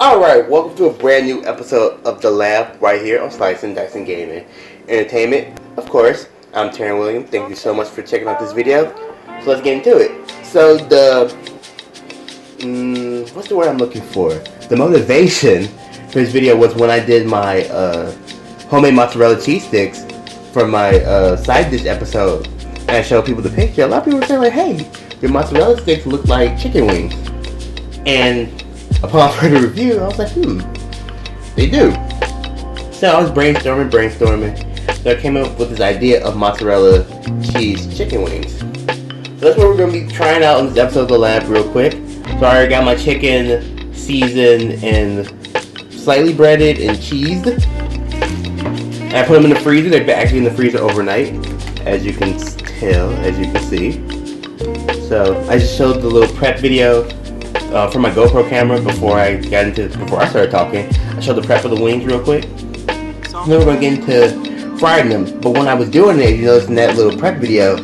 Alright, welcome to a brand new episode of The Lab right here on Slicing Dicing Gaming Entertainment. Of course, I'm Taryn Williams. Thank you so much for checking out this video. So let's get into it. So what's the word I'm looking for? The motivation for this video was when I did my homemade mozzarella cheese sticks for my side dish episode. And I showed people the picture. A lot of people were saying like, hey, your mozzarella sticks look like chicken wings. And upon further review, I was like, they do. So I was brainstorming. So I came up with this idea of mozzarella cheese chicken wings. So that's what we're going to be trying out in this episode of The Lab real quick. So I already got my chicken seasoned and slightly breaded and cheesed. And I put them in the freezer. They're actually in the freezer overnight, as you can tell, as you can see. So I just showed the little prep video for my GoPro camera before I started talking. I showed the prep of the wings real quick. And then we're going to get into frying them. But when I was doing it, you notice in that little prep video,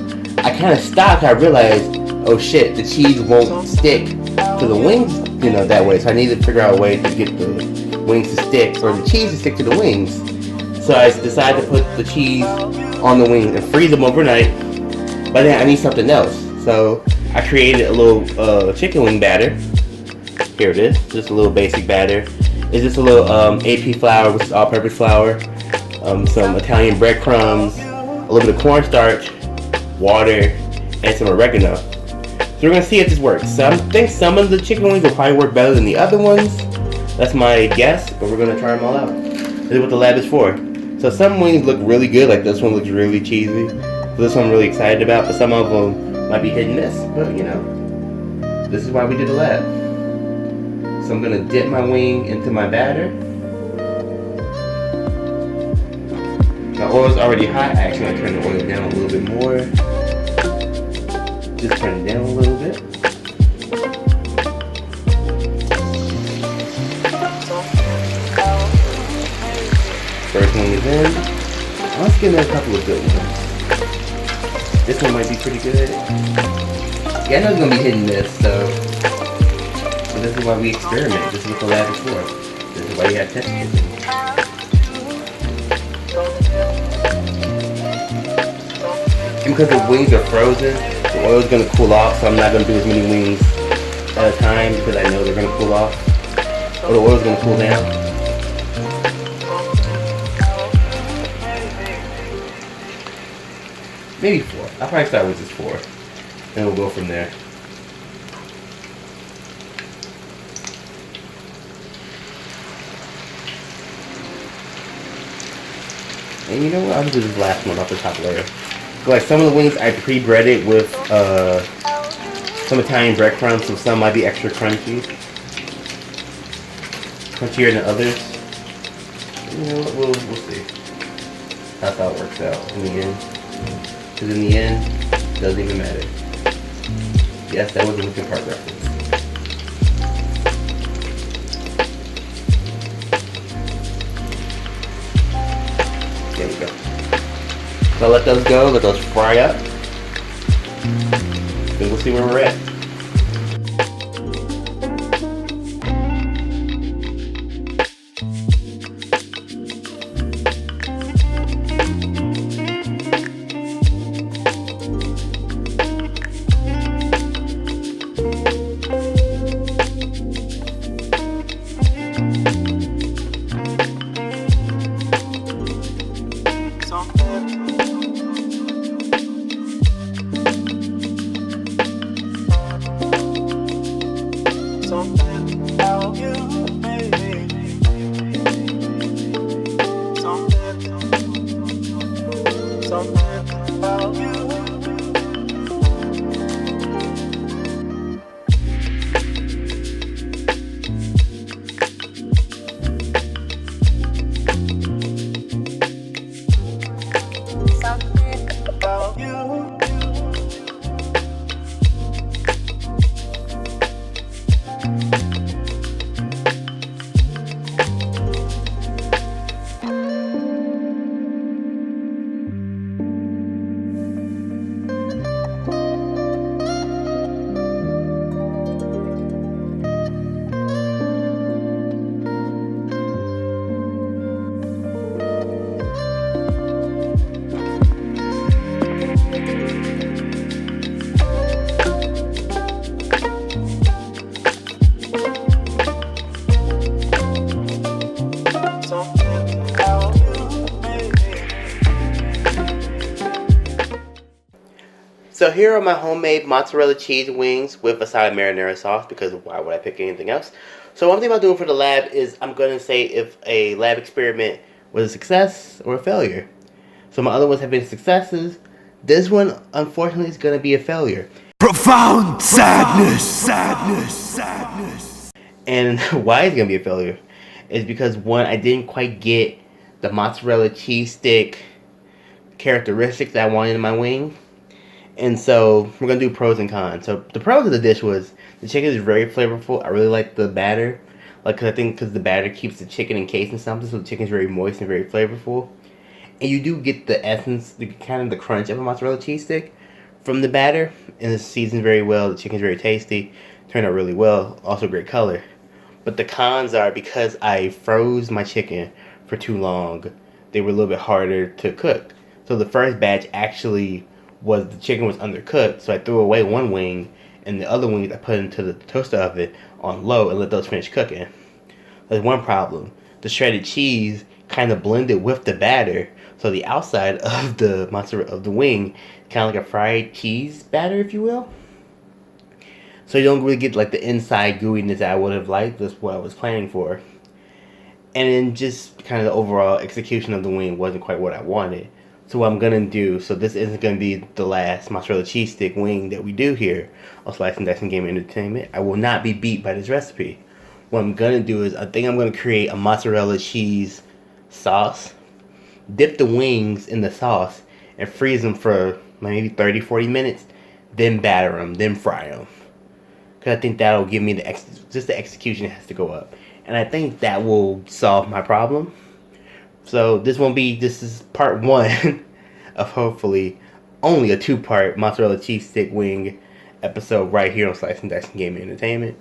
I kind of stopped. I realized, oh shit, the cheese won't stick to the wings, that way. So I needed to figure out a way to get the wings to stick, or the cheese to stick to the wings. So I decided to put the cheese on the wings and freeze them overnight. But then I need something else. So I created a little chicken wing batter. Here it is, just a little basic batter. It's just a little AP flour, which is all-purpose flour, some Italian breadcrumbs, a little bit of cornstarch, water, and some oregano. So we're gonna see if this works. So I think some of the chicken wings will probably work better than the other ones. That's my guess, but we're gonna try them all out. This is what the lab is for. So some wings look really good, like this one looks really cheesy. So this one I'm really excited about, but some of them might be hit and miss. But this is why we did the lab. So I'm going to dip my wing into my batter. My oil's already hot. Actually, I turn the oil down a little bit more. Just turn it down a little bit. First wing is in. Let's get in a couple of good ones. This one might be pretty good. Yeah, I know it's going to be hit and miss, so this is why we experiment. This is what the lab is for. This is why you have test kitchens. And because the wings are frozen, the oil is going to cool off, so I'm not going to do as many wings at a time because I know they're going to cool off. Or the oil is going to cool down. Maybe 4. I'll probably start with just 4. And we'll go from there. And you know what? I'll just do this last one off the top layer. So like some of the wings I pre-breaded with some Italian breadcrumbs, so some might be extra crunchy. Crunchier than others. You know what? We'll see. That's how it works out in the end. Because in the end, it doesn't even matter. Yes, that was a Linkin Park reference. There we go. So let those go, let those fry up. Then we'll see where we're at. So here are my homemade mozzarella cheese wings with a side of marinara sauce, because why would I pick anything else? So what I'm thinking about doing for the lab is I'm going to say if a lab experiment was a success or a failure. So my other ones have been successes. This one, unfortunately, is going to be a failure. Profound sadness. And why it's going to be a failure is because, one, I didn't quite get the mozzarella cheese stick characteristics that I wanted in my wing. And so we're going to do pros and cons. So the pros of the dish was the chicken is very flavorful. I really like the batter. Cause I think because the batter keeps the chicken encased in something, so the chicken is very moist and very flavorful. And you do get the essence, kind of the crunch of a mozzarella cheese stick from the batter. And it's seasoned very well. The chicken's very tasty. Turned out really well. Also great color. But the cons are, because I froze my chicken for too long, they were a little bit harder to cook. So the first batch actually the chicken was undercooked. So I threw away one wing, and the other wings I put into the toaster oven on low and let those finish cooking. There's one problem. The shredded cheese kind of blended with the batter. So the outside of the mozzarella of the wing, kind of like a fried cheese batter, if you will. So you don't really get like the inside gooiness that I would have liked. That's what I was planning for. And then just kind of the overall execution of the wing wasn't quite what I wanted. So what I'm going to do, so this isn't going to be the last mozzarella cheese stick wing that we do here on Slicing Dicing Gaming Entertainment. I will not be beat by this recipe. What I'm going to do is, I think I'm going to create a mozzarella cheese sauce, dip the wings in the sauce, and freeze them for maybe 30-40 minutes, then batter them, then fry them. Because I think that'll give me the execution has to go up. And I think that will solve my problem. So this is part 1 of hopefully only a 2-part mozzarella cheese stick wing episode right here on Slicing Dicing Gaming Entertainment.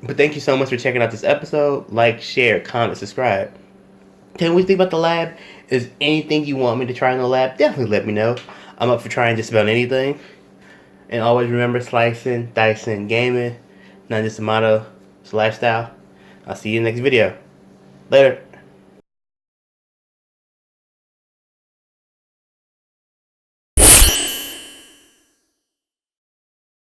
But thank you so much for checking out this episode. Like, share, comment, subscribe. Tell me what you think about the lab. Is anything you want me to try in the lab? Definitely let me know. I'm up for trying just about anything. And always remember, slicing, dicing, gaming, not just a motto, it's a lifestyle. I'll see you in the next video. Later.